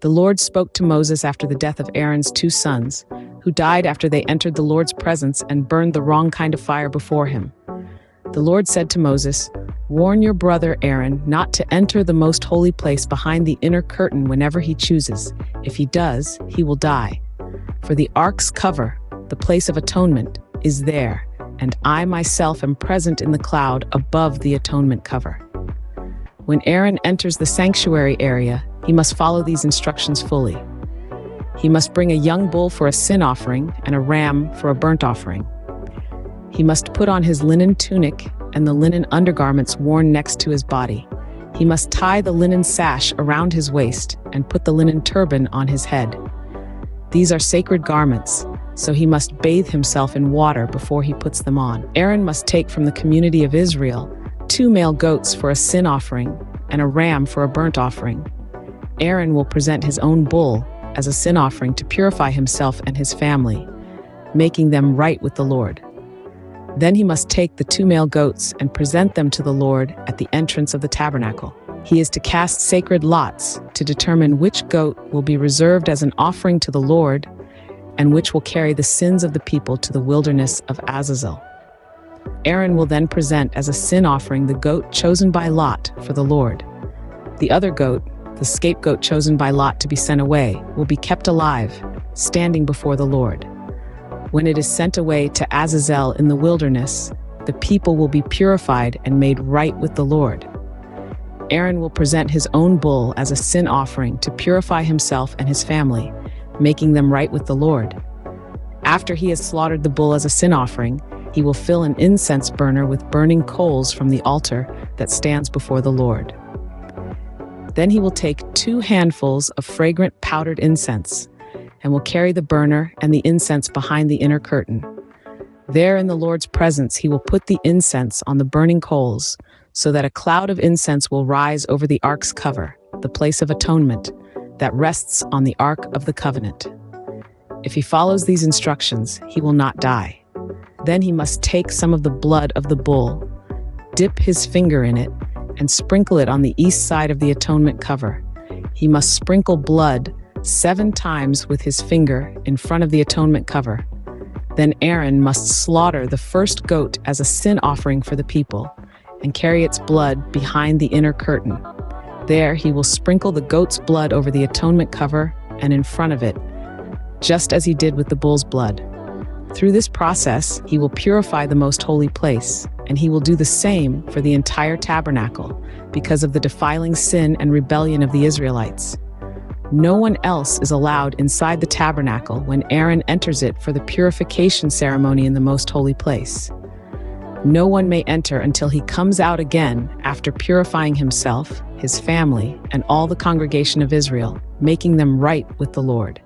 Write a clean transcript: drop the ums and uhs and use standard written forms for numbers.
The Lord spoke to Moses after the death of Aaron's two sons, who died after they entered the Lord's presence and burned the wrong kind of fire before him. The Lord said to Moses, "Warn your brother Aaron not to enter the most holy place behind the inner curtain whenever he chooses. If he does, he will die. For the ark's cover, the place of atonement, is there, and I myself am present in the cloud above the atonement cover." When Aaron enters the sanctuary area, he must follow these instructions fully. He must bring a young bull for a sin offering and a ram for a burnt offering. He must put on his linen tunic and the linen undergarments worn next to his body. He must tie the linen sash around his waist and put the linen turban on his head. These are sacred garments, so he must bathe himself in water before he puts them on. Aaron must take from the community of Israel 2 male goats for a sin offering and a ram for a burnt offering. Aaron will present his own bull as a sin offering to purify himself and his family, making them right with the Lord. Then he must take the 2 male goats and present them to the Lord at the entrance of the tabernacle. He is to cast sacred lots to determine which goat will be reserved as an offering to the Lord and which will carry the sins of the people to the wilderness of Azazel. Aaron will then present as a sin offering the goat chosen by Lot for the Lord. The other goat, the scapegoat chosen by Lot to be sent away, will be kept alive, standing before the Lord. When it is sent away to Azazel in the wilderness, the people will be purified and made right with the Lord. Aaron will present his own bull as a sin offering to purify himself and his family, making them right with the Lord. After he has slaughtered the bull as a sin offering, he will fill an incense burner with burning coals from the altar that stands before the Lord. Then he will take 2 handfuls of fragrant powdered incense and will carry the burner and the incense behind the inner curtain. There in the Lord's presence, he will put the incense on the burning coals so that a cloud of incense will rise over the ark's cover, the place of atonement, that rests on the Ark of the Covenant. If he follows these instructions, he will not die. Then he must take some of the blood of the bull, dip his finger in it, and sprinkle it on the east side of the atonement cover. He must sprinkle blood 7 times with his finger in front of the atonement cover. Then Aaron must slaughter the first goat as a sin offering for the people and carry its blood behind the inner curtain. There he will sprinkle the goat's blood over the atonement cover and in front of it, just as he did with the bull's blood. Through this process, he will purify the most holy place, and he will do the same for the entire tabernacle because of the defiling sin and rebellion of the Israelites. No one else is allowed inside the tabernacle when Aaron enters it for the purification ceremony in the most holy place. No one may enter until he comes out again after purifying himself, his family, and all the congregation of Israel, making them right with the Lord.